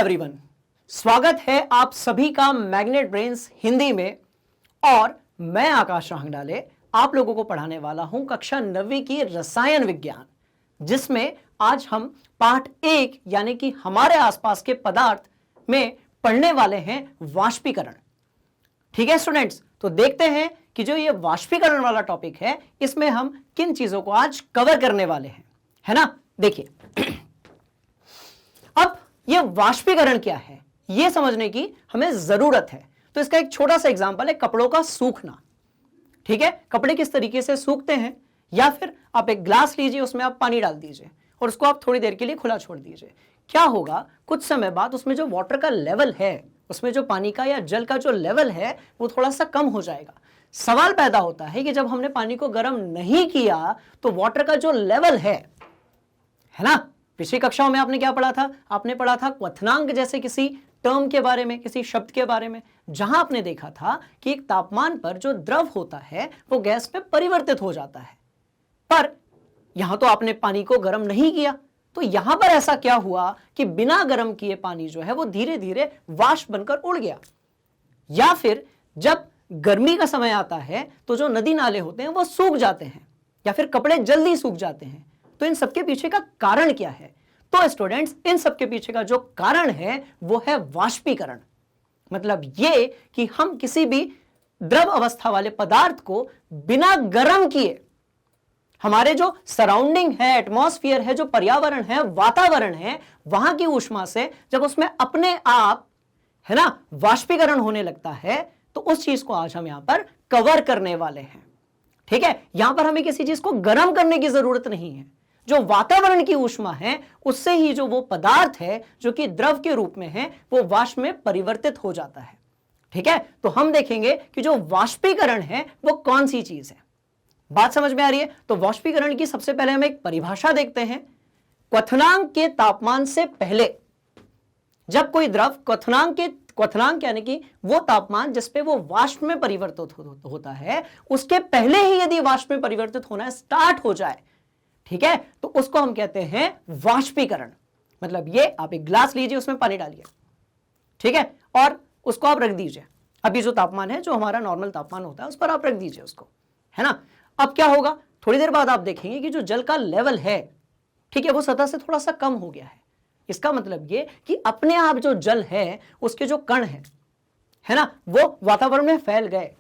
Everyone, स्वागत है आप सभी का मैग्नेट ब्रेन्स हिंदी में। और मैं आकाश रांगडाले आप लोगों को पढ़ाने वाला हूं कक्षा 9वीं की रसायन विज्ञान, जिसमें आज हम पाठ 1 यानी कि हमारे आसपास के पदार्थ में पढ़ने वाले हैं वाष्पीकरण। ठीक है स्टूडेंट्स, तो देखते हैं कि जो ये वाष्पीकरण वाला टॉपिक है इसमें हम किन चीजों को आज कवर करने वाले हैं, है ना। देखिए अब ये वाष्पीकरण क्या है ये समझने की हमें जरूरत है। तो इसका एक छोटा सा एग्जांपल है कपड़ों का सूखना। ठीक है, कपड़े किस तरीके से सूखते हैं, या फिर आप एक ग्लास लीजिए, उसमें आप पानी डाल दीजिए और उसको आप थोड़ी देर के लिए खुला छोड़ दीजिए। क्या होगा, कुछ समय बाद उसमें जो वाटर का लेवल है, उसमें जो पानी का या जल का जो लेवल है वो थोड़ा सा कम हो जाएगा। सवाल पैदा होता है कि जब हमने पानी को गर्म नहीं किया तो वाटर का जो लेवल है ना, पिछली कक्षाओं में आपने क्या पढ़ा था, आपने पढ़ा था क्वथनांक जैसे किसी टर्म के बारे में, किसी शब्द के बारे में, जहां आपने देखा था कि एक तापमान पर जो द्रव होता है वो गैस में परिवर्तित हो जाता है। पर यहां तो आपने पानी को गर्म नहीं किया, तो यहां पर ऐसा क्या हुआ कि बिना गर्म किए पानी जो है वो धीरे धीरे वाष्प बनकर उड़ गया। या फिर जब गर्मी का समय आता है तो जो नदी नाले होते हैं वो सूख जाते हैं, या फिर कपड़े जल्दी सूख जाते हैं। तो इन सबके पीछे का कारण क्या है? तो स्टूडेंट्स, इन सबके पीछे का जो कारण है वो है वाष्पीकरण। मतलब ये कि हम किसी भी द्रव अवस्था वाले पदार्थ को बिना गर्म किए, हमारे जो सराउंडिंग है, एटमॉस्फेयर है, जो पर्यावरण है, वातावरण है, वहां की ऊष्मा से जब उसमें अपने आप, है ना, वाष्पीकरण होने लगता है, तो उस चीज को आज हम यहां पर कवर करने वाले हैं। ठीक है, यहां पर हमें किसी चीज को गर्म करने की जरूरत नहीं है। जो वातावरण की ऊष्मा है उससे ही जो वो पदार्थ है जो कि द्रव के रूप में है वो वाष्प में परिवर्तित हो जाता है। ठीक है, तो हम देखेंगे कि जो वाष्पीकरण है वो कौन सी चीज है। बात समझ में आ रही है? तो वाष्पीकरण की सबसे पहले हम एक परिभाषा देखते हैं। क्वथनांक के तापमान से पहले जब कोई द्रव क्वथनांक यानी कि वो तापमान जिसपे वो वाष्प में परिवर्तित होता है, उसके पहले ही यदि वाष्प में परिवर्तित होना स्टार्ट हो जाए, ठीक है, तो उसको हम कहते हैं वाष्पीकरण। मतलब ये आप एक ग्लास लीजिए, उसमें पानी डालिए, ठीक है, और उसको आप रख दीजिए। अभी जो तापमान है, जो हमारा नॉर्मल तापमान होता है, उस पर आप रख दीजिए उसको, है ना। अब क्या होगा, थोड़ी देर बाद आप देखेंगे कि जो जल का लेवल है, ठीक है, वो सतह से थोड़ा सा कम हो गया है। इसका मतलब ये कि अपने आप जो जल है उसके जो कण है ना, वो वातावरण में फैल गए।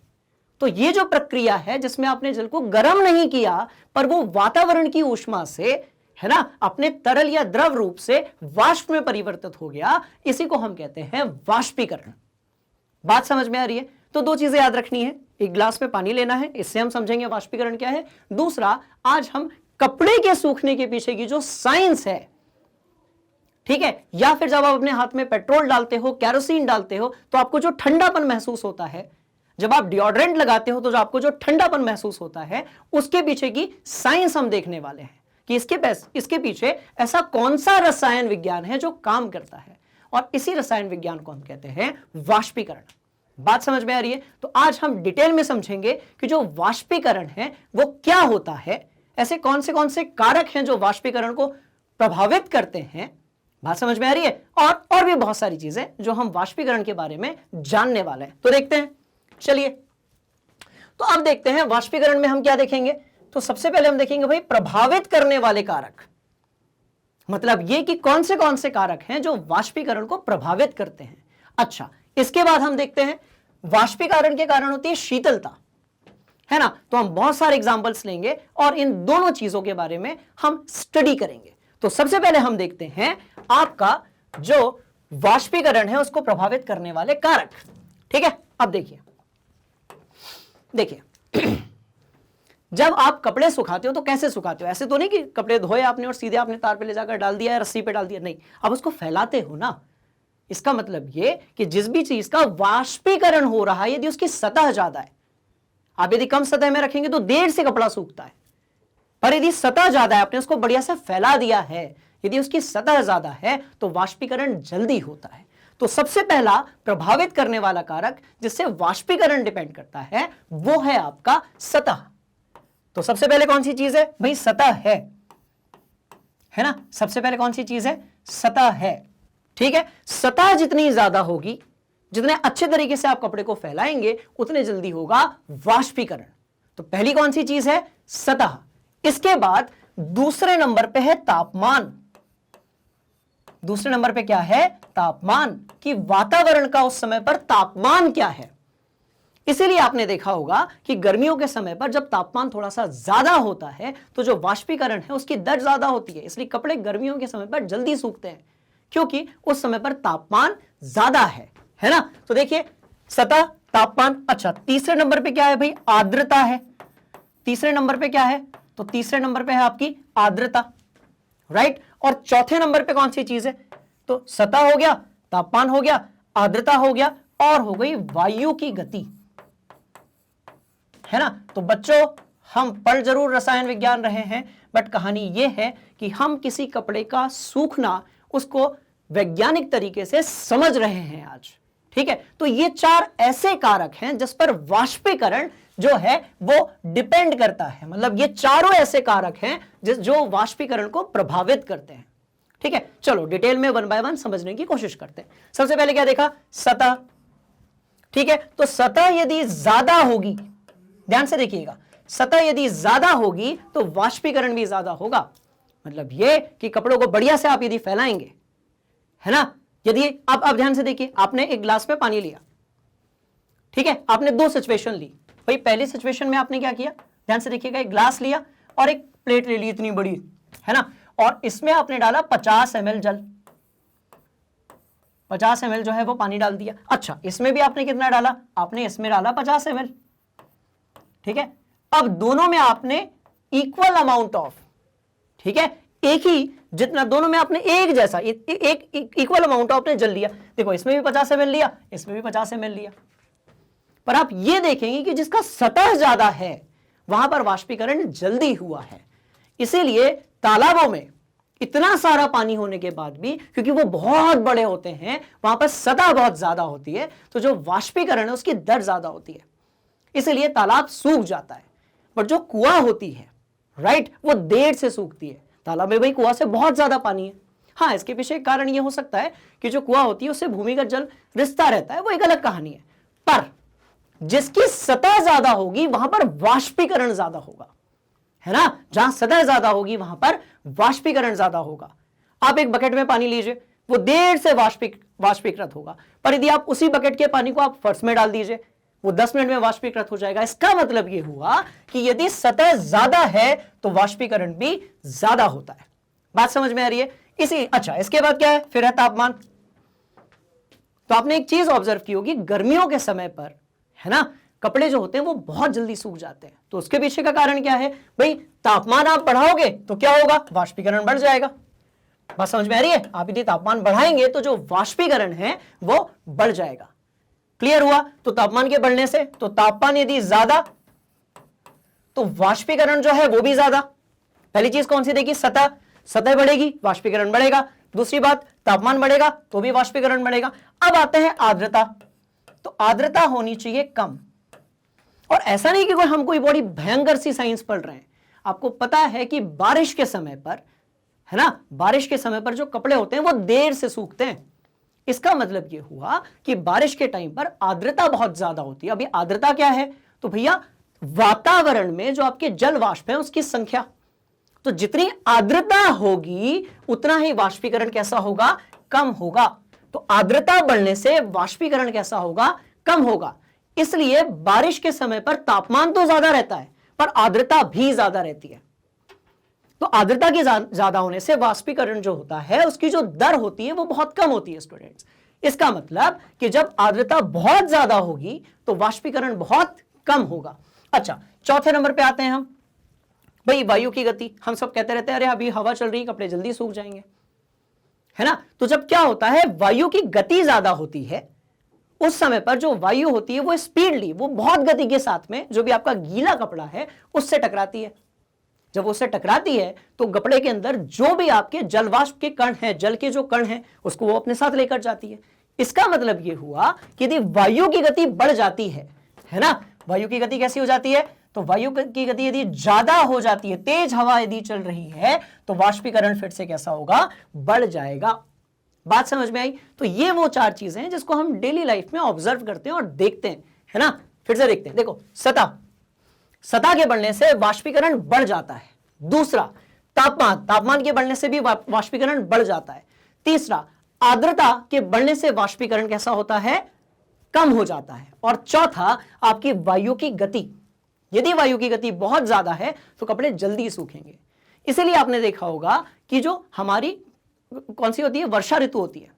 तो ये जो प्रक्रिया है जिसमें आपने जल को गर्म नहीं किया पर वो वातावरण की ऊष्मा से, है ना, अपने तरल या द्रव रूप से वाष्प में परिवर्तित हो गया, इसी को हम कहते हैं वाष्पीकरण। बात समझ में आ रही है? तो दो चीजें याद रखनी है, एक गिलास में पानी लेना है, इससे हम समझेंगे वाष्पीकरण क्या है। दूसरा, आज हम कपड़े के सूखने के पीछे की जो साइंस है, ठीक है, या फिर जब आप अपने हाथ में पेट्रोल डालते हो, कैरोसिन डालते हो, तो आपको जो ठंडापन महसूस होता है, जब आप डिओड्रेंट लगाते हो तो जो आपको जो ठंडापन महसूस होता है, उसके पीछे की साइंस हम देखने वाले हैं कि इसके पीछे ऐसा कौन सा रसायन विज्ञान है जो काम करता है, और इसी रसायन विज्ञान को हम कहते हैं वाष्पीकरण। बात समझ में आ रही है? तो आज हम डिटेल में समझेंगे कि जो वाष्पीकरण है वो क्या होता है, ऐसे कौन से कारक हैं जो वाष्पीकरण को प्रभावित करते हैं। बात समझ में आ रही है? और भी बहुत सारी चीजें जो हम वाष्पीकरण के बारे में जानने वाले हैं। तो देखते हैं, चलिए। तो अब देखते हैं वाष्पीकरण में हम क्या देखेंगे। तो सबसे पहले हम देखेंगे भाई प्रभावित करने वाले कारक। मतलब ये कि कौन से कारक हैं जो वाष्पीकरण को प्रभावित करते हैं। अच्छा, इसके बाद हम देखते हैं वाष्पीकरण के कारण होती है शीतलता, है ना। तो हम बहुत सारे एग्जांपल्स लेंगे और इन दोनों चीजों के बारे में हम स्टडी करेंगे। तो सबसे पहले हम देखते हैं आपका जो वाष्पीकरण है उसको प्रभावित करने वाले कारक। ठीक है, अब देखिए जब आप कपड़े सुखाते हो तो कैसे सुखाते हो? ऐसे तो नहीं कि कपड़े धोए आपने और सीधे आपने तार पे ले जाकर डाल दिया या रस्सी पे डाल दिया, नहीं, आप उसको फैलाते हो ना। इसका मतलब ये कि जिस भी चीज का वाष्पीकरण हो रहा है, यदि उसकी सतह ज्यादा है, आप यदि कम सतह में रखेंगे तो देर से कपड़ा सूखता है, पर यदि सतह ज्यादा है, आपने उसको बढ़िया से फैला दिया है, यदि उसकी सतह ज्यादा है तो वाष्पीकरण जल्दी होता है। तो सबसे पहला प्रभावित करने वाला कारक जिससे वाष्पीकरण डिपेंड करता है वो है आपका सतह। तो सबसे पहले कौन सी चीज है भाई? सतह है ना। सबसे पहले कौन सी चीज है? सतह है। ठीक है, सतह जितनी ज्यादा होगी, जितने अच्छे तरीके से आप कपड़े को फैलाएंगे, उतने जल्दी होगा वाष्पीकरण। तो पहली कौन सी चीज है? सतह। इसके बाद दूसरे नंबर पे है तापमान। दूसरे नंबर पे क्या है? तापमान, कि वातावरण का उस समय पर तापमान क्या है। इसीलिए आपने देखा होगा कि गर्मियों के समय पर जब तापमान थोड़ा सा ज्यादा होता है तो जो वाष्पीकरण है उसकी दर ज्यादा होती है, इसलिए कपड़े गर्मियों के समय पर जल्दी सूखते हैं, क्योंकि उस समय पर तापमान ज्यादा है ना। तो देखिए, सतह, तापमान। अच्छा, तीसरे नंबर पे क्या है भाई? आर्द्रता है। तीसरे नंबर पे क्या है? तो तीसरे नंबर पे है आपकी आर्द्रता, राइट। और चौथे नंबर पे कौन सी चीज है? तो सतह हो गया, तापमान हो गया, आर्द्रता हो गया, और हो गई वायु की गति, है ना। तो बच्चों, हम पढ़ जरूर रसायन विज्ञान रहे हैं, बट कहानी यह है कि हम किसी कपड़े का सूखना, उसको वैज्ञानिक तरीके से समझ रहे हैं आज। ठीक है, तो ये चार ऐसे कारक हैं जिस पर वाष्पीकरण जो है वो डिपेंड करता है। मतलब ये चारों ऐसे कारक हैं जो वाष्पीकरण को प्रभावित करते हैं। ठीक है, चलो डिटेल में वन बाय वन समझने की कोशिश करते हैं। सबसे पहले क्या देखा? सतह। ठीक है, तो सतह यदि ज्यादा होगी, ध्यान से देखिएगा, सतह यदि ज्यादा होगी तो वाष्पीकरण भी ज्यादा होगा। मतलब ये कि कपड़ों को बढ़िया से आप यदि फैलाएंगे, है ना। यदि आप ध्यान से देखिए, आपने एक ग्लास में पानी लिया, ठीक है, आपने दो सिचुएशन ली। भाई पहली सिचुएशन में आपने क्या किया? ध्यान से देखिएगा, एक ग्लास लिया और एक प्लेट ले ली इतनी बड़ी, है ना, और इसमें आपने डाला 50 ml जल, 50 ml जो है वो पानी डाल दिया। अच्छा, इसमें भी आपने कितना डाला? आपने इसमें डाला 50 ml। ठीक है, अब दोनों में आपने इक्वल अमाउंट ऑफ, ठीक है, एक ही जितना, दोनों में आपने एक जैसा एक इक्वल अमाउंट ऑफ आपने जल लिया। देखो, इसमें भी 50 ml लिया, इसमें भी 50 ml लिया। पर आप ये देखेंगे कि जिसका सतह ज्यादा है वहां पर वाष्पीकरण जल्दी हुआ है। इसीलिए तालाबों में इतना सारा पानी होने के बाद भी, क्योंकि वो बहुत बड़े होते हैं, वहां पर सतह बहुत ज्यादा होती है, तो जो वाष्पीकरण है उसकी दर ज्यादा होती है, इसलिए तालाब सूख जाता है। पर जो कुआं होती है, राइट, वो देर से सूखती है। तालाब में भाई कुआं से बहुत ज्यादा पानी है। हाँ, इसके पीछे एक कारण यह हो सकता है कि जो कुआं होती है उससे भूमिगत जल रिसता रहता है, वो एक अलग कहानी है। पर जिसकी सतह ज्यादा होगी वहां पर वाष्पीकरण ज्यादा होगा, है ना। जहां सतह ज्यादा होगी वहां पर वाष्पीकरण ज्यादा होगा। आप एक बकेट में पानी लीजिए, वो देर से वाष्पीकृत होगा। पर यदि आप उसी बकेट के पानी को आप फर्श में डाल दीजिए, वो 10 मिनट में वाष्पीकृत हो जाएगा। इसका मतलब यह हुआ कि यदि सतह ज्यादा है तो वाष्पीकरण भी ज्यादा होता है। बात समझ में आ रही है? अच्छा, इसके बाद क्या है? फिर है तापमान। तो आपने एक चीज ऑब्जर्व की होगी, गर्मियों के समय पर, है ना, कपड़े जो होते हैं वो बहुत जल्दी सूख जाते हैं। तो उसके पीछे का कारण क्या है? भाई तापमान आप बढ़ाओगे तो क्या होगा? वाष्पीकरण बढ़ जाएगा। बात समझ में आ रही है? आप यदि तापमान बढ़ाएंगे तो जो वाष्पीकरण है वो बढ़ जाएगा। क्लियर हुआ? तो तापमान के बढ़ने से, तो तापमान यदि ज्यादा तो वाष्पीकरण जो है वो भी ज्यादा। पहली चीज कौन सी देखी? सतह। सतह बढ़ेगी, वाष्पीकरण बढ़ेगा। दूसरी बात, तापमान बढ़ेगा तो भी वाष्पीकरण बढ़ेगा। अब आते हैं आर्द्रता। तो आर्द्रता होनी चाहिए कम। और ऐसा नहीं कि हम कोई बड़ी भयंकर सी साइंस पढ़ रहे हैं। आपको पता है कि बारिश के समय पर, है ना, बारिश के समय पर जो कपड़े होते हैं वो देर से सूखते हैं। इसका मतलब यह हुआ कि बारिश के टाइम पर आर्द्रता बहुत ज्यादा होती है। अभी आर्द्रता क्या है? तो भैया वातावरण में जो आपके जल वाष्प है उसकी संख्या। तो जितनी आर्द्रता होगी उतना ही वाष्पीकरण कैसा होगा? कम होगा। तो आर्द्रता बढ़ने से वाष्पीकरण कैसा होगा? कम होगा। इसलिए बारिश के समय पर तापमान तो ज्यादा रहता है पर आर्द्रता भी ज्यादा रहती है। तो आर्द्रता के ज्यादा होने से वाष्पीकरण जो होता है उसकी जो दर होती है वो बहुत कम होती है स्टूडेंट्स। इसका मतलब कि जब आर्द्रता बहुत ज्यादा होगी तो वाष्पीकरण बहुत कम होगा। अच्छा, चौथे नंबर पे आते हैं हम। भाई वायु की गति। हम सब कहते रहते हैं अरे अभी हवा चल रही, कपड़े जल्दी सूख जाएंगे, है ना। तो जब क्या होता है, वायु की गति ज्यादा होती है, उस समय पर जो वायु होती है वो स्पीडली, वो बहुत गति के साथ में जो भी आपका गीला कपड़ा है उससे टकराती है। जब उससे टकराती है तो कपड़े के अंदर जो भी आपके जलवाष्प के कण हैं, जल के जो कण हैं, उसको वो अपने साथ लेकर जाती है। इसका मतलब ये हुआ कि यदि वायु की गति बढ़ जाती है ना, वायु की गति कैसी हो जाती है? तो वायु की गति यदि ज्यादा हो जाती है, तेज हवा यदि चल रही है, तो वाष्पीकरण फिर से कैसा होगा? बढ़ जाएगा। बात समझ में आई? तो ये वो 4 चीजें हैं जिसको हम डेली लाइफ में ऑब्जर्व करते हैं और देखते हैं, है ना। फिर से देखते हैं, देखो सतह के बढ़ने से वाष्पीकरण बढ़ जाता है। दूसरा, तापमान के बढ़ने से भी वाष्पीकरण बढ़ जाता है। तीसरा, आर्द्रता के बढ़ने से वाष्पीकरण कैसा होता है, कम हो जाता है। और चौथा, आपकी वायु की गति, यदि वायु की गति बहुत ज्यादा है तो कपड़े जल्दी सूखेंगे। इसीलिए आपने देखा होगा कि जो हमारी कौन सी होती है, वर्षा ऋतु होती है,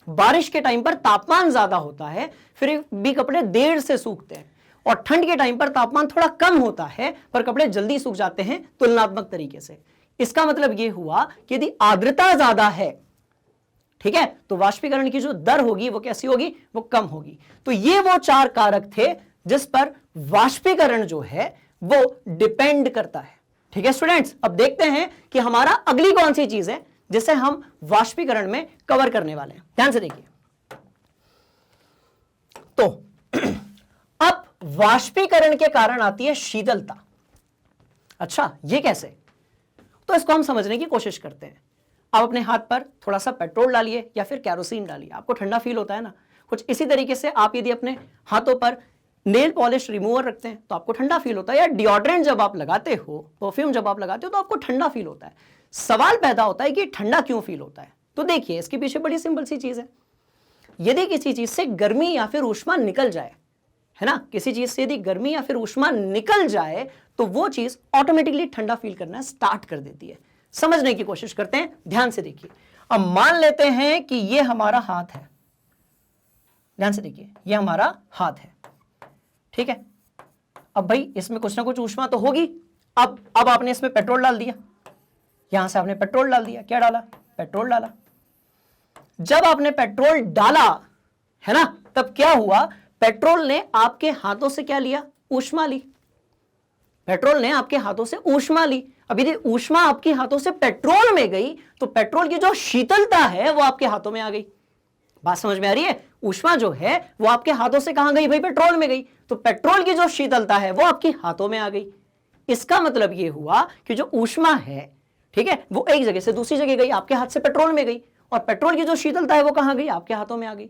बारिश के टाइम पर तापमान ज्यादा होता है, फिर भी कपड़े देर से सूखते हैं। और ठंड के टाइम पर तापमान थोड़ा कम होता है पर कपड़े जल्दी सूख जाते हैं तुलनात्मक तरीके से। इसका मतलब यह हुआ कि यदि आर्द्रता ज्यादा है, ठीक है, तो वाष्पीकरण की जो दर होगी वो कैसी होगी, वो कम होगी। तो ये वो 4 कारक थे जिस पर वाष्पीकरण जो है वो डिपेंड करता है। ठीक है स्टूडेंट्स, अब देखते हैं कि हमारा अगली कौन सी चीज है जिसे हम वाष्पीकरण में कवर करने वाले हैं। ध्यान से देखिए, तो अब वाष्पीकरण के कारण आती है शीतलता। अच्छा, ये कैसे? तो इसको हम समझने की कोशिश करते हैं। आप अपने हाथ पर थोड़ा सा पेट्रोल डालिए या फिर केरोसिन डालिए, आपको ठंडा फील होता है ना। कुछ इसी तरीके से आप यदि अपने हाथों पर नेल पॉलिश रिमूवर रखते हैं तो आपको ठंडा फील होता है, या डिओड्रेंट जब आप लगाते हो, परफ्यूम जब आप लगाते हो तो आपको ठंडा फील होता है। सवाल पैदा होता है कि ठंडा क्यों फील होता है? तो देखिए, इसके पीछे बड़ी सिंपल सी चीज है। यदि किसी चीज से गर्मी या फिर ऊष्मा निकल जाए, है ना, किसी चीज से यदि गर्मी या फिर ऊष्मा निकल जाए तो वो चीज ऑटोमेटिकली ठंडा फील करना स्टार्ट कर देती है। समझने की कोशिश करते हैं, ध्यान से देखिए। अब मान लेते हैं कि ये हमारा हाथ है, ध्यान से देखिए, ये हमारा हाथ है, ठीक है। अब भाई इसमें कुछ ना कुछ ऊष्मा तो होगी। अब आपने इसमें पेट्रोल डाल दिया, यहां से आपने पेट्रोल डाल दिया, क्या डाला, पेट्रोल डाला। जब आपने पेट्रोल डाला, है ना, तब क्या हुआ, पेट्रोल ने आपके हाथों से क्या लिया, ऊष्मा ली। पेट्रोल ने आपके हाथों से ऊष्मा ली। अब यदि ऊष्मा आपके हाथों से पेट्रोल में गई तो पेट्रोल की जो शीतलता है वो आपके हाथों में आ गई। बात समझ में आ रही है? ऊष्मा जो है वो आपके हाथों से कहां गई भाई, पेट्रोल में गई। तो पेट्रोल की जो शीतलता है वो आपके हाथों में आ गई। इसका मतलब ये हुआ कि जो ऊष्मा है, ठीक है, वो एक जगह से दूसरी जगह गई, आपके हाथ से पेट्रोल में गई, और पेट्रोल की जो शीतलता है वो कहां गई, आपके हाथों में आ गई।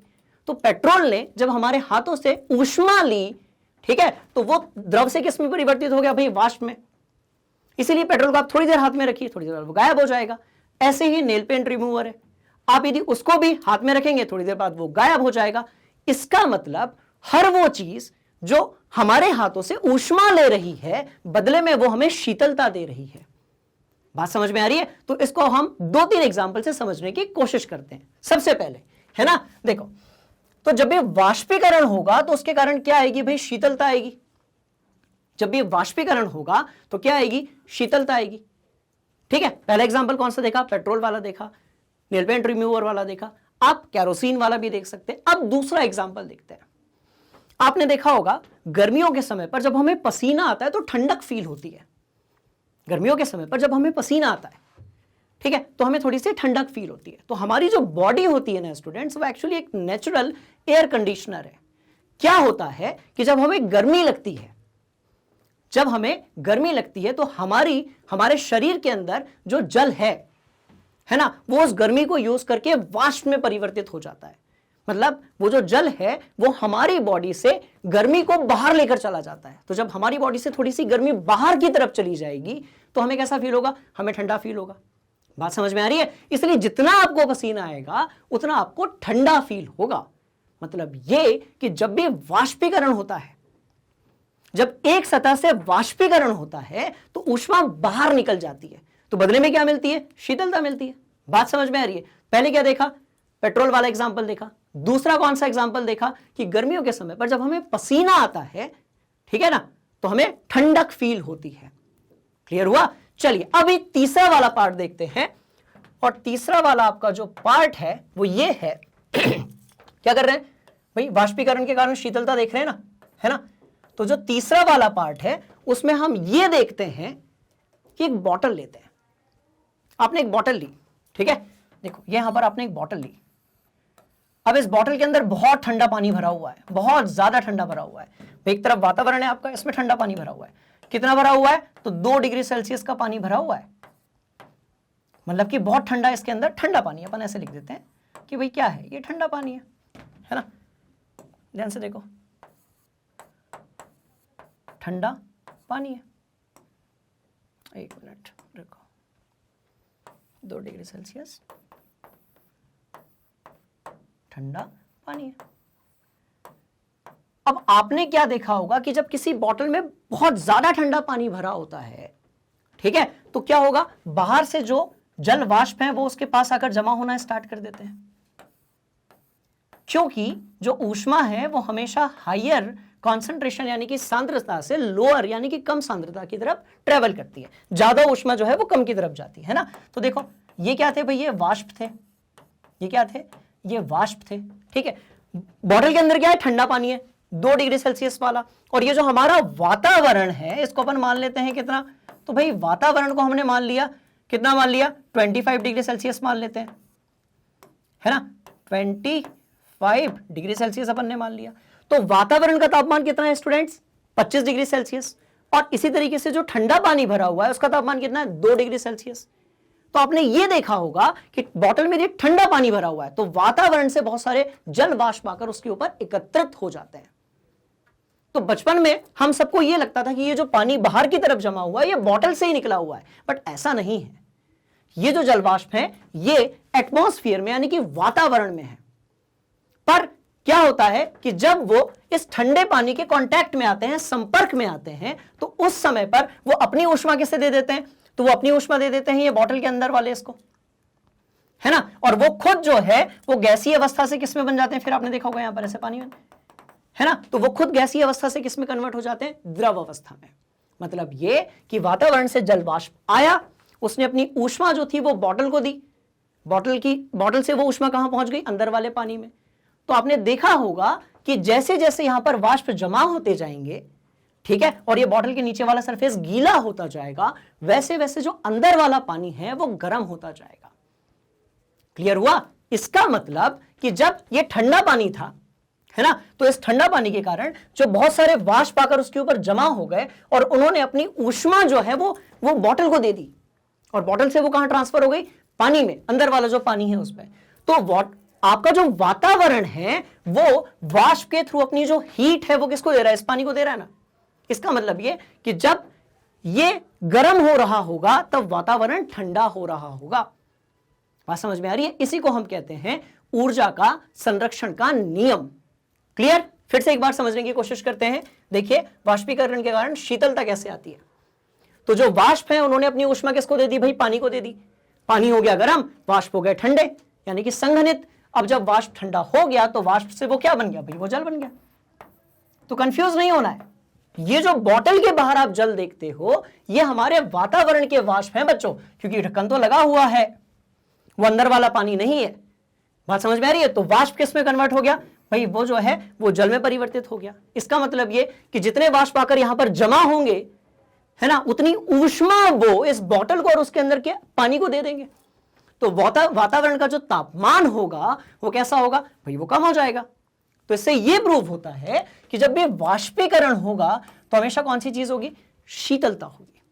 तो पेट्रोल ने जब हमारे हाथों से ऊष्मा ली, ठीक है, तो वो द्रव से किस में परिवर्तित हो गया भाई, वाष्प में। इसीलिए पेट्रोल को आप थोड़ी देर हाथ में रखिए, थोड़ी देर बाद वो गायब हो जाएगा। ऐसे ही नेल पेंट रिमूवर है, आप यदि उसको भी हाथ में रखेंगे थोड़ी देर बाद वो गायब हो जाएगा। इसका मतलब हर वो चीज जो हमारे हाथों से ऊष्मा ले रही है, बदले में वो हमें शीतलता दे रही है। बात समझ में आ रही है? तो इसको हम 2-3 एग्जाम्पल से समझने की कोशिश करते हैं। सबसे पहले, है ना, देखो, तो जब ये वाष्पीकरण होगा तो उसके कारण क्या आएगी भाई, शीतलता आएगी। जब ये वाष्पीकरण होगा तो क्या आएगी, शीतलता आएगी। ठीक है, पहला एग्जांपल कौन सा देखा, पेट्रोल वाला देखा, नेल पेंट रिमूवर वाला देखा, आप केरोसिन वाला भी देख सकते हैं। अब दूसरा एग्जांपल देखते हैं। आपने देखा होगा गर्मियों के समय पर जब हमें पसीना आता है तो ठंडक फील होती है। गर्मियों के समय पर जब हमें पसीना आता है, ठीक है, तो हमें थोड़ी सी ठंडक फील होती है। तो हमारी जो बॉडी होती है ना स्टूडेंट्स, वो एक्चुअली एक नेचुरल एयर कंडीशनर है। क्या होता है कि जब हमें गर्मी लगती है, जब हमें गर्मी लगती है तो हमारे शरीर के अंदर जो जल है ना, वो उस गर्मी को यूज करके वाष्प में परिवर्तित हो जाता है। मतलब वो जो जल है वो हमारी बॉडी से गर्मी को बाहर लेकर चला जाता है। तो जब हमारी बॉडी से थोड़ी सी गर्मी बाहर की तरफ चली जाएगी तो हमें कैसा फील होगा, हमें ठंडा फील होगा। बात समझ में आ रही है? इसलिए जितना आपको पसीना आएगा उतना आपको ठंडा फील होगा। मतलब ये कि जब भी वाष्पीकरण होता है, जब एक सतह से वाष्पीकरण होता है तो ऊष्मा बाहर निकल जाती है, तो बदले में क्या मिलती है, शीतलता मिलती है। बात समझ में आ रही है? पहले क्या देखा, पेट्रोल वाला एग्जांपल देखा। दूसरा कौन सा एग्जांपल देखा कि गर्मियों के समय पर जब हमें पसीना आता है, ठीक है ना, तो हमें ठंडक फील होती है। क्लियर हुआ? चलिए अब एक तीसरा वाला पार्ट देखते हैं। और तीसरा वाला आपका जो पार्ट है वो ये है क्या कर रहे हैं भाई, वाष्पीकरण के कारण शीतलता देख रहे हैं ना, है ना। तो जो तीसरा वाला पार्ट है उसमें हम ये देखते हैं कि एक बॉटल लेते हैं। आपने एक बॉटल ली, ठीक है, देखो यहां पर आपने एक बॉटल ली। अब इस बॉटल के अंदर बहुत ठंडा पानी भरा हुआ है, बहुत ज्यादा ठंडा भरा हुआ है। एक तरफ वातावरण है आपका, इसमें ठंडा पानी भरा हुआ है। कितना भरा हुआ है, तो 2 डिग्री सेल्सियस का पानी भरा हुआ है। मतलब कि बहुत ठंडा, इसके अंदर ठंडा पानी, अपन ऐसे लिख देते हैं कि भाई क्या है, ये ठंडा पानी है ना। ध्यान से देखो, ठंडा पानी है। 1 मिनट रुको, 2 डिग्री सेल्सियस, ठंडा पानी है। अब आपने क्या देखा होगा कि जब किसी बॉटल में बहुत ज्यादा ठंडा पानी भरा होता है, ठीक है, तो क्या होगा, बाहर से जो जल वाष्प हैं वो उसके पास आकर जमा होना स्टार्ट कर देते हैं, क्योंकि जो ऊष्मा है वो हमेशा हायर कॉन्सेंट्रेशन यानी कि सांद्रता से लोअर यानी कि कम सांद्रता की तरफ ट्रेवल करती है। ज्यादा ऊष्मा जो है वो कम की तरफ जाती है ना। तो देखो ये क्या थे भाई, ये वाष्प थे, ये क्या थे, ये वाष्प थे, ठीक है। बॉटल के अंदर क्या है, ठंडा पानी है 2 डिग्री सेल्सियस वाला, और ये जो हमारा वातावरण है इसको अपन मान लेते हैं कितना, तो भाई वातावरण को हमने मान लिया कितना, मान लिया 25 डिग्री सेल्सियस मान लेते हैं, है ना, 25 डिग्री सेल्सियस अपन ने मान लिया। तो वातावरण का तापमान कितना है स्टूडेंट्स, 25 डिग्री सेल्सियस, और इसी तरीके से जो ठंडा पानी भरा हुआ है उसका तापमान कितना है, 2 डिग्री सेल्सियस। तो आपने ये देखा होगा कि बॉटल में ये ठंडा पानी भरा हुआ है, तो वातावरण से बहुत सारे जल वाष्प आकर उसके ऊपर एकत्रित हो जाते हैं। तो बचपन में हम सबको ये लगता था कि ये जो पानी बाहर की तरफ जमा हुआ है ये बॉटल से ही निकला हुआ है, बट ऐसा नहीं है। ये जो जल वाष्प हैं ये एटमॉस्फेयर में यानी कि वातावरण में है। पर क्या होता है कि जब वो इस ठंडे पानी के कांटेक्ट में आते हैं, संपर्क में आते हैं, तो उस समय पर वो अपनी ऊष्मा किसे दे देते हैं, तो वो अपनी ऊष्मा दे देते हैं ये बॉटल के अंदर वाले इसको, है ना, और वो खुद जो है वो गैसीय अवस्था से किस में बन जाते हैं, फिर आपने देखा होगा यहां पर ऐसे पानी में, है ना, तो वो खुद गैसीय अवस्था से किस में कन्वर्ट हो जाते हैं, द्रव अवस्था में। मतलब ये कि वातावरण से जल वाष्प आया, उसने अपनी ऊष्मा जो थी वो बॉटल को दी, बॉटल से वो ऊष्मा कहां पहुंच गई, अंदर वाले पानी में। तो आपने देखा होगा कि जैसे जैसे यहां पर वाष्प जमा होते जाएंगे, ठीक है, और ये बॉटल के नीचे वाला सरफेस गीला होता जाएगा, वैसे वैसे जो अंदर वाला पानी है वो गर्म होता जाएगा। क्लियर हुआ? इसका मतलब कि जब ये ठंडा पानी था, है ना, तो इस ठंडा पानी के कारण जो बहुत सारे वाष्प आकर उसके ऊपर जमा हो गए और उन्होंने अपनी ऊष्मा जो है वो बॉटल को दे दी, और बॉटल से वो कहां ट्रांसफर हो गई, पानी में, अंदर वाला जो पानी है उसमें। तो आपका जो वातावरण है वो वाष्प के थ्रू अपनी जो हीट है वो किसको दे रहा है, इस पानी को दे रहा है ना। इसका मतलब ये कि जब ये गर्म हो रहा होगा तब वातावरण ठंडा हो रहा होगा। बात समझ में आ रही है? इसी को हम कहते हैं ऊर्जा का संरक्षण का नियम। क्लियर? फिर से एक बार समझने की कोशिश करते हैं। देखिए वाष्पीकरण के कारण शीतलता कैसे आती है। तो जो वाष्प है उन्होंने अपनी ऊष्मा किसको दे दी भाई, पानी को दे दी। पानी हो गया गर्म, वाष्प हो गए ठंडे यानी कि संघनित। अब जब वाष्प ठंडा हो गया तो वाष्प से वो क्या बन गया भाई, वो जल बन गया। तो कंफ्यूज नहीं होना है, ये जो बॉटल के बाहर आप जल देखते हो ये हमारे वातावरण के वाष्प हैं बच्चों, क्योंकि ढक्कन तो लगा हुआ है, वो अंदर वाला पानी नहीं है। बात समझ में आ रही है? तो वाष्प किस में कन्वर्ट हो गया भाई, वो जो है वो जल में परिवर्तित हो गया। इसका मतलब ये कि जितने वाष्प आकर यहां पर जमा होंगे, है ना, उतनी ऊष्मा वो इस बॉटल को और उसके अंदर के पानी को दे देंगे। तो वातावरण का जो तापमान होगा वो कैसा होगा भाई, वो कम हो जाएगा। तो इससे ये प्रूव होता है कि जब भी वाष्पीकरण होगा तो हमेशा कौन सी चीज होगी, शीतलता होगी।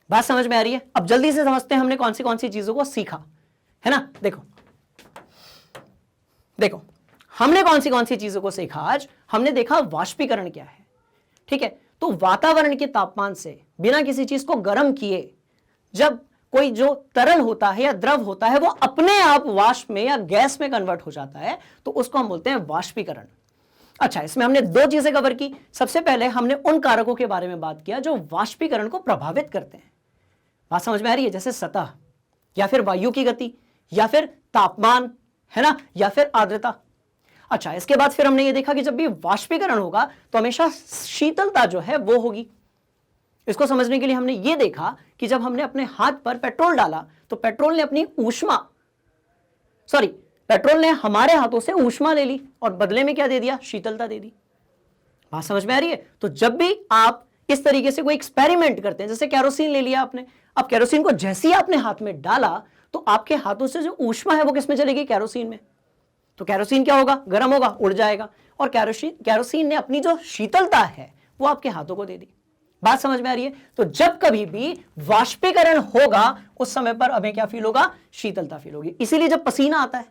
बात समझ में आ रही है? अब जल्दी से समझते हैं हमने कौन सी चीजों को सीखा, है ना। देखो हमने कौन सी चीजों को सीखा आज। हमने देखा वाष्पीकरण क्या है, ठीक है। तो वातावरण के तापमान से बिना किसी चीज को गर्म किए जब कोई जो तरल होता है या द्रव होता है वो अपने आप वाष्प में या गैस में कन्वर्ट हो जाता है, तो उसको हम बोलते हैं वाष्पीकरण। अच्छा, इसमें हमने 2 चीजें कवर की। सबसे पहले हमने उन कारकों के बारे में बात किया जो वाष्पीकरण को प्रभावित करते हैं। बात समझ में आ रही है? जैसे सतह या फिर वायु की गति या फिर तापमान, है ना, या फिर आर्द्रता। अच्छा, इसके बाद फिर हमने ये देखा कि जब भी वाष्पीकरण होगा तो हमेशा शीतलता जो है वो होगी। इसको समझने के लिए हमने ये देखा कि जब हमने अपने हाथ पर पेट्रोल डाला तो पेट्रोल ने हमारे हाथों से ऊष्मा ले ली और बदले में क्या दे दिया, शीतलता दे दी। बात समझ में आ रही है? तो जब भी आप इस तरीके से कोई एक्सपेरिमेंट करते हैं, जैसे केरोसिन ले लिया आपने, अब केरोसिन को जैसे ही आपने हाथ में डाला तो आपके हाथों से जो ऊष्मा है वो किसमें चलेगी, केरोसिन में। तो केरोसिन क्या होगा, गर्म होगा, उड़ जाएगा, और केरोसिन ने अपनी जो शीतलता है वो आपके हाथों को दे दी। बात समझ में आ रही है? तो जब कभी भी वाष्पीकरण होगा उस समय पर हमें क्या फील होगा, शीतलता फील होगी। इसीलिए जब पसीना आता है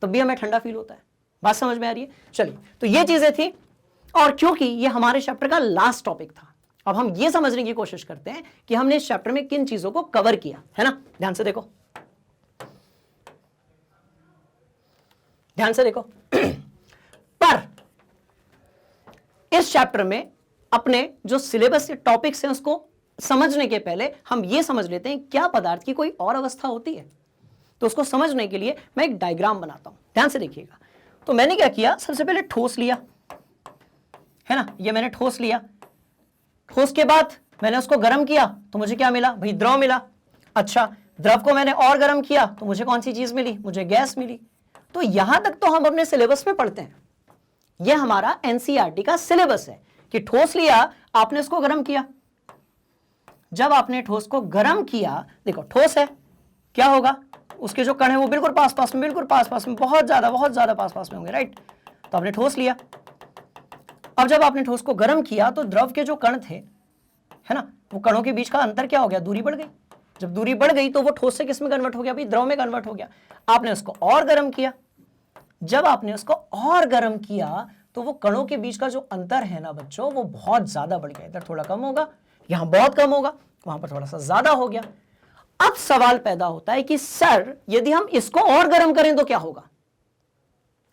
तब भी हमें ठंडा फील होता है। बात समझ में आ रही है? चलिए, तो ये चीजें थी, और क्योंकि ये हमारे चैप्टर का लास्ट टॉपिक था, अब हम ये समझने की कोशिश करते हैं कि हमने इस चैप्टर में किन चीजों को कवर किया है ना। ध्यान से देखो, ध्यान से देखो। पर इस चैप्टर में अपने जो सिलेबस के टॉपिक्स हैं उसको समझने के पहले हम ये समझ लेते हैं क्या पदार्थ की कोई और अवस्था होती है। तो उसको समझने के लिए मैं एक डायग्राम बनाता हूं, ध्यान से देखिएगा। तो मैंने क्या किया, सबसे पहले ठोस लिया, है ना, ये मैंने ठोस लिया। ठोस के बाद मैंने उसको गर्म किया तो मुझे क्या मिला भाई, द्रव मिला। अच्छा, द्रव को मैंने और गर्म किया तो मुझे कौन सी चीज मिली, मुझे गैस मिली। तो यहां तक तो हम अपने सिलेबस में पढ़ते हैं, यह हमारा एनसीईआरटी का सिलेबस है कि ठोस लिया, आपने उसको गर्म किया। जब आपने ठोस को गर्म किया, देखो ठोस है, क्या होगा, उसके जो कण है वो बिल्कुल पास पास में, बिल्कुल पास पास में, बहुत ज्यादा पास पास में होंगे, राइट। तो आपने ठोस लिया। अब जब आपने ठोस को गर्म किया तो द्रव के जो कण थे, है ना, वो कणों के बीच का अंतर क्या हो गया, दूरी बढ़ गई। जब दूरी बढ़ गई तो वो ठोस से किस में कन्वर्ट हो गया भाई, द्रव में कन्वर्ट हो गया। आपने उसको और गर्म किया। जब आपने उसको और गर्म किया तो वो कणों के बीच का जो अंतर है ना बच्चों, वो बहुत ज्यादा बढ़ गया। इधर थोड़ा कम होगा, यहां बहुत कम होगा, वहां पर थोड़ा सा ज्यादा हो गया। अब सवाल पैदा होता है कि सर यदि हम इसको और गर्म करें तो क्या होगा,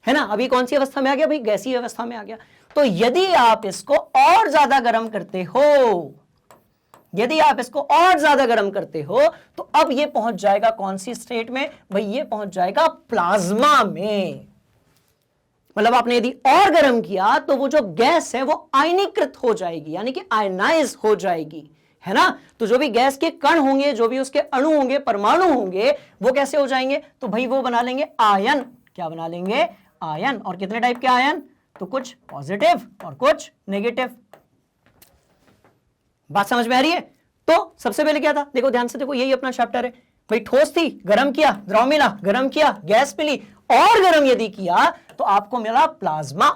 है ना। अभी कौन सी अवस्था में आ गया भाई, गैसीय अवस्था में आ गया। तो यदि आप इसको और ज्यादा गर्म करते हो, यदि आप इसको और ज्यादा गर्म करते हो तो अब ये पहुंच जाएगा कौन सी स्टेट में भाई, ये पहुंच जाएगा प्लाज्मा में। मतलब आपने यदि और गर्म किया तो वो जो गैस है वो आयनीकृत हो जाएगी, यानी कि आयनाइज हो जाएगी, है ना। तो जो भी गैस के कण होंगे, जो भी उसके अणु होंगे, परमाणु होंगे, वो कैसे हो जाएंगे, तो भाई वो बना लेंगे आयन। क्या बना लेंगे, आयन। और कितने टाइप के आयन, तो कुछ पॉजिटिव और कुछ नेगेटिव। बात समझ में आ रही है। तो सबसे पहले क्या था, देखो ध्यान से देखो, यही अपना चैप्टर है भाई। ठोस थी, गर्म किया, द्रव मिला, गर्म किया, गैस मिली, और गर्म यदि किया तो आपको मिला प्लाज्मा,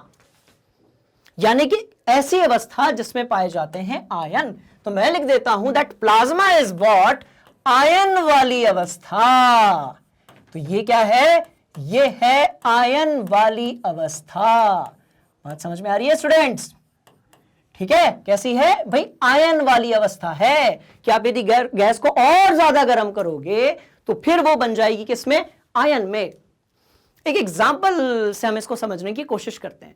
यानी कि ऐसी अवस्था जिसमें पाए जाते हैं आयन। तो मैं लिख देता हूं that plasma is what, ion वाली अवस्था। तो ये क्या है, ये है आयन वाली अवस्था। बात समझ में आ रही है स्टूडेंट्स, ठीक है। कैसी है भाई, आयन वाली अवस्था है कि आप यदि गैस को और ज्यादा गर्म करोगे तो फिर वो बन जाएगी किसमें, आयन में। एक एग्जाम्पल से हम इसको समझने की कोशिश करते हैं।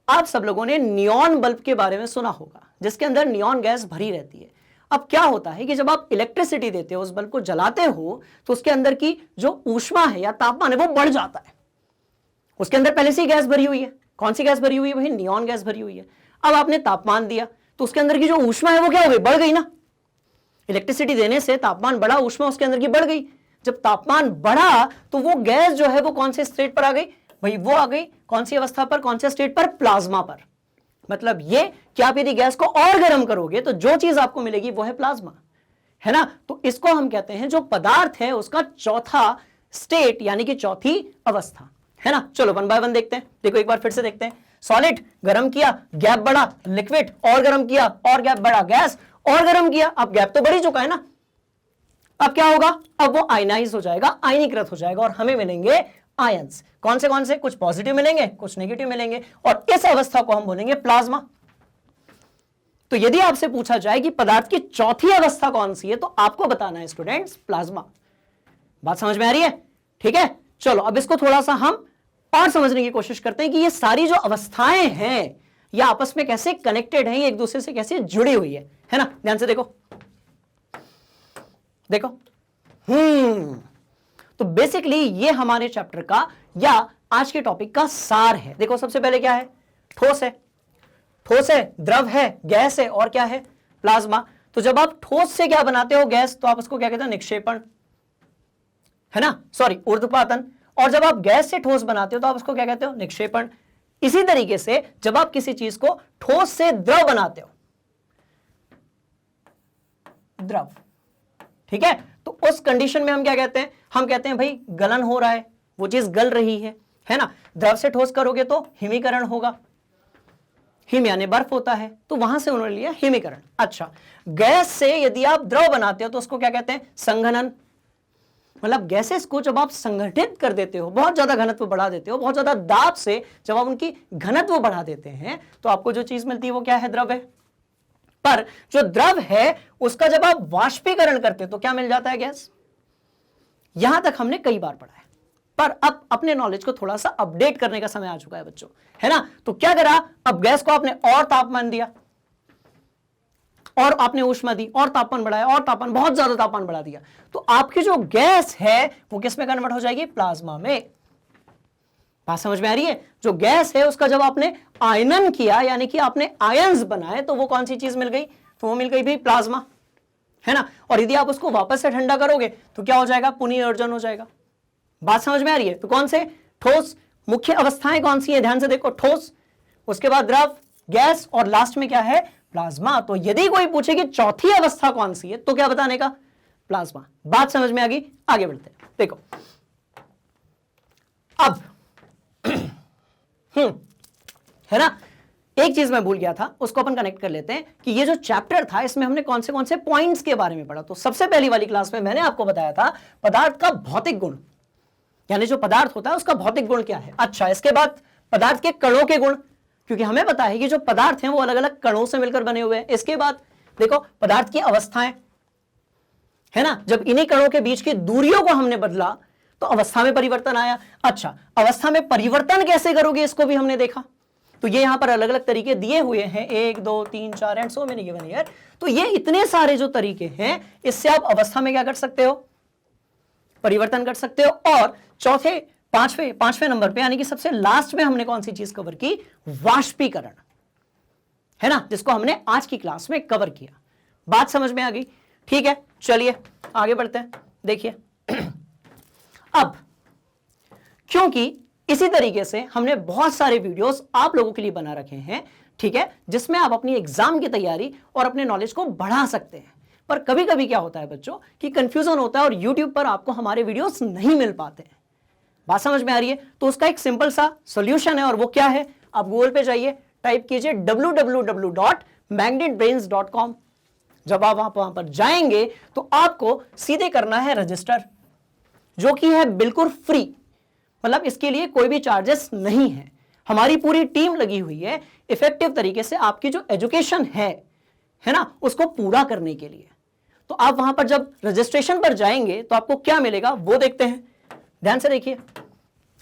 आप सब लोगों ने नियॉन बल्ब के बारे में सुना होगा, जिसके अंदर नियॉन गैस भरी रहती है। अब क्या होता है कि जब आप इलेक्ट्रिसिटी देते हो, उस बल्ब को जलाते हो, तो उसके अंदर की जो ऊष्मा है या तापमान है वो बढ़ जाता है। उसके अंदर पहले से ही गैस भरी हुई है। कौन सी गैस भरी हुई है भाई, नियॉन गैस भरी हुई है। अब आपने तापमान दिया तो उसके अंदर की जो ऊष्मा है वो क्या हो गई, बढ़ गई ना। इलेक्ट्रिसिटी देने से तापमान बढ़ा, ऊष्मा उसके अंदर की बढ़ गई। जब तापमान बढ़ा तो वो गैस जो है वो कौन से स्टेट पर आ गई भाई, वो आ गई कौन सी अवस्था पर, कौन से स्टेट पर, प्लाज्मा पर। मतलब ये कि आप यदि गैस को और गर्म करोगे तो जो चीज आपको मिलेगी वो है प्लाज्मा, है ना। तो इसको हम कहते हैं जो पदार्थ है उसका चौथा स्टेट, यानी कि चौथी अवस्था, है ना। चलो वन बाय वन देखते हैं। देखो एक बार फिर से देखते हैं। सॉलिड गर्म किया, गैप बढ़ा, लिक्विड और गर्म किया और गैप बढ़ा, गैस और गर्म किया, अब गैप तो बढ़ ही चुका है ना। अब क्या होगा, अब वो आयनाइज हो जाएगा, आयनीकृत हो जाएगा और हमें मिलेंगे आयंस। कौन से, कुछ पॉजिटिव मिलेंगे, कुछ नेगेटिव मिलेंगे, और इस अवस्था को हम बोलेंगे प्लाज्मा। तो यदि आपसे पूछा जाए कि पदार्थ की चौथी अवस्था कौन सी है तो आपको बताना है स्टूडेंट्स, प्लाज्मा। बात समझ में आ रही है, ठीक है। चलो अब इसको थोड़ा सा हम और समझने की कोशिश करते हैं कि ये सारी जो अवस्थाएं हैं ये आपस में कैसे कनेक्टेड हैं, ये एक दूसरे से कैसे जुड़ी हुई है ना। ध्यान से देखो, देखो तो बेसिकली ये हमारे चैप्टर का या आज के टॉपिक का सार है। देखो सबसे पहले क्या है, ठोस है, ठोस है, द्रव है, गैस है और क्या है, प्लाज्मा। तो जब आप ठोस से क्या बनाते हो, गैस, तो आप उसको क्या कहते हैं, निक्षेपण, है ना, सॉरी ऊर्ध्वपातन। और जब आप गैस से ठोस बनाते हो तो आप उसको क्या कहते हो, निक्षेपण। इसी तरीके से जब आप किसी चीज को ठोस से द्रव बनाते हो, द्रव, ठीक है, तो उस कंडीशन में हम क्या कहते हैं, हम कहते हैं भाई गलन हो रहा है, वो चीज गल रही है ना। द्रव से ठोस करोगे तो हिमीकरण होगा, हिम यानी बर्फ होता है, तो वहां से उन्होंने लिया हिमीकरण। अच्छा, गैस से यदि आप द्रव बनाते हो तो उसको क्या कहते हैं, संघनन। मतलब गैसेस को जब आप संगठित कर देते हो, बहुत ज्यादा घनत्व बढ़ा देते हो, बहुत ज्यादा दाब से जब आप उनकी घनत्व बढ़ा देते हैं, तो आपको जो चीज मिलती है वो क्या है? द्रव है। पर जो द्रव है उसका जब आप वाष्पीकरण करते हो तो क्या मिल जाता है? गैस। यहां तक हमने कई बार पढ़ा है, पर अब अपने नॉलेज को थोड़ा सा अपडेट करने का समय आ चुका है बच्चों, है ना। तो क्या करा, अब गैस को आपने और तापमान दिया, और आपने ऊष्मा दी, और तापमान बढ़ाया, और तापमान, बहुत ज्यादा तापमान बढ़ा दिया, तो आपकी जो गैस है वो किस में कन्वर्ट हो जाएगी? प्लाज्मा में। बात समझ में आ रही है? जो गैस है उसका जब आपने आयनन किया, यानी कि आपने आयंस बनाए, तो वो कौन सी चीज मिल गई? तो वो मिल गई भी प्लाज्मा, है ना। और यदि आप उसको वापस से ठंडा करोगे तो क्या हो जाएगा? पुनर्योजन हो जाएगा। बात समझ में आ रही है? तो कौन से? ठोस। मुख्य अवस्थाएं कौन सी है? ध्यान से देखो, ठोस, उसके बाद द्रव, गैस, और लास्ट में क्या है? प्लाज्मा। तो यदि कोई पूछे कि चौथी अवस्था कौन सी है, तो क्या बताने का? प्लाज्मा। बात समझ में आ गई? आगे बढ़ते हैं। देखो अब है ना, एक चीज मैं भूल गया था, उसको अपन कनेक्ट कर लेते हैं कि ये जो चैप्टर था इसमें हमने कौन से पॉइंट्स के बारे में पढ़ा। तो सबसे पहली वाली क्लास में मैंने आपको बताया था पदार्थ का भौतिक गुण, यानी जो पदार्थ होता है उसका भौतिक गुण क्या है। अच्छा, इसके बाद पदार्थ के कणों के गुण, क्योंकि हमें पता है कि जो पदार्थ हैं वो अलग अलग कणों से मिलकर बने हुए हैं। इसके बाद देखो पदार्थ की अवस्थाएं, है ना, जब इन्हीं कणों के बीच की दूरियों को हमने बदला तो अवस्था में परिवर्तन आया। अच्छा, अवस्था में परिवर्तन कैसे करोगे इसको भी हमने देखा। तो ये यहां पर अलग अलग तरीके दिए हुए हैं, 1 2 3 4 and so many given here. तो ये इतने सारे जो तरीके हैं, इससे आप अवस्था में क्या कर सकते हो? परिवर्तन कर सकते हो। और चौथे पांचवें नंबर पे, यानी कि सबसे लास्ट में हमने कौन सी चीज कवर की? वाष्पीकरण, है ना, जिसको हमने आज की क्लास में कवर किया। बात समझ में आ गई? ठीक है, चलिए आगे बढ़ते हैं। देखिए अब क्योंकि इसी तरीके से हमने बहुत सारे वीडियोस आप लोगों के लिए बना रखे हैं, ठीक है, जिसमें आप अपनी एग्जाम की तैयारी और अपने नॉलेज को बढ़ा सकते हैं। पर कभी कभी क्या होता है बच्चों कि कंफ्यूजन होता है और YouTube पर आपको हमारे वीडियोस नहीं मिल पाते हैं। बात समझ में आ रही है? तो उसका एक सिंपल सा सॉल्यूशन है, और वो क्या है? आप गूगल पे जाइए, टाइप कीजिए www.magnetbrains.com। जब आप वहां पर जाएंगे तो आपको सीधे करना है रजिस्टर, जो कि है बिल्कुल फ्री, मतलब इसके लिए कोई भी चार्जेस नहीं है। हमारी पूरी टीम लगी हुई है इफेक्टिव तरीके से आपकी जो एजुकेशन है ना, उसको पूरा करने के लिए। तो आप वहां पर जब रजिस्ट्रेशन पर जाएंगे तो आपको क्या मिलेगा वो देखते हैं। ध्यान से देखिए,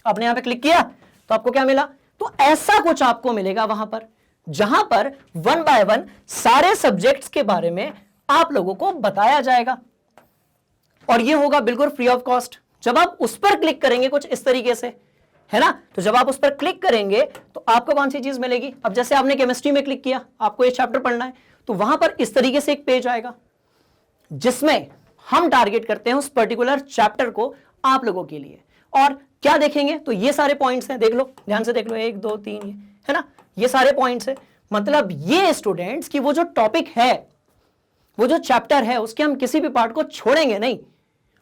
आपने यहां पे क्लिक किया तो आपको क्या मिला? तो ऐसा कुछ आपको मिलेगा वहां पर, जहां पर 1 बाय 1 सारे सब्जेक्ट्स के बारे में आप लोगों को बताया जाएगा, और ये होगा बिल्कुल फ्री ऑफ कॉस्ट। जब आप उस पर क्लिक करेंगे कुछ इस तरीके से, है ना, तो जब आप उस पर क्लिक करेंगे तो आपको कौन सी चीज मिलेगी? अब जैसे आपने केमिस्ट्री में क्लिक किया, आपको ये चैप्टर पढ़ना है, तो वहां पर इस तरीके से एक पेज आएगा जिसमें हम टारगेट करते हैं उस पर्टिकुलर चैप्टर को आप लोगों के लिए। और क्या देखेंगे? तो ये सारे पॉइंट्स हैं, देख लो, ध्यान से देख लो, 1 2 3, है ना, ये सारे पॉइंट्स हैं। मतलब ये स्टूडेंट्स की वो जो टॉपिक है, वो जो चैप्टर है, उसके हम किसी भी पार्ट को छोड़ेंगे नहीं,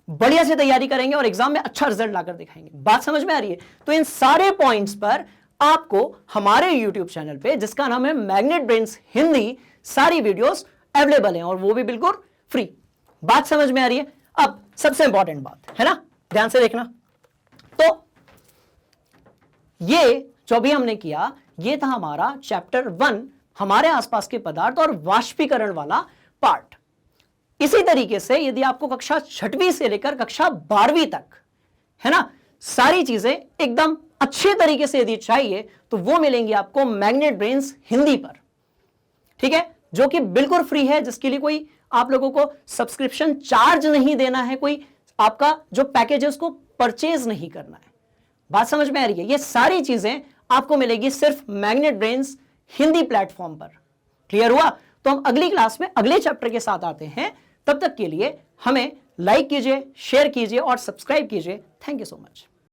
बढ़िया से तैयारी करेंगे और एग्जाम में अच्छा रिजल्ट लाकर दिखाएंगे। बात समझ में आ रही है? तो इन सारे पॉइंट्स पर आपको हमारे YouTube चैनल पे, जिसका नाम है मैग्नेट ब्रेन्स हिंदी, सारी वीडियोस अवेलेबल हैं, और वो भी बिल्कुल फ्री। बात समझ में आ रही है? अब सबसे इंपॉर्टेंट बात, है ना, ध्यान से देखना। तो ये जो भी हमने किया, ये था हमारा चैप्टर 1, हमारे आसपास के पदार्थ और वाष्पीकरण वाला पार्ट। इसी तरीके से यदि आपको कक्षा 6वीं से लेकर कक्षा 12वीं तक, है ना, सारी चीजें एकदम अच्छे तरीके से यदि चाहिए तो वो मिलेंगी आपको मैग्नेट ब्रेन्स हिंदी पर, ठीक है, जो कि बिल्कुल फ्री है, जिसके लिए कोई आप लोगों को सब्सक्रिप्शन चार्ज नहीं देना है, कोई आपका जो पैकेज है उसको परचेज नहीं करना है। बात समझ में आ रही है? ये सारी चीजें आपको मिलेगी सिर्फ मैग्नेट ब्रेन्स हिंदी प्लेटफॉर्म पर। क्लियर हुआ? तो हम अगली क्लास में अगले चैप्टर के साथ आते हैं। तब तक के लिए हमें लाइक कीजिए, शेयर कीजिए और सब्सक्राइब कीजिए। Thank you so much.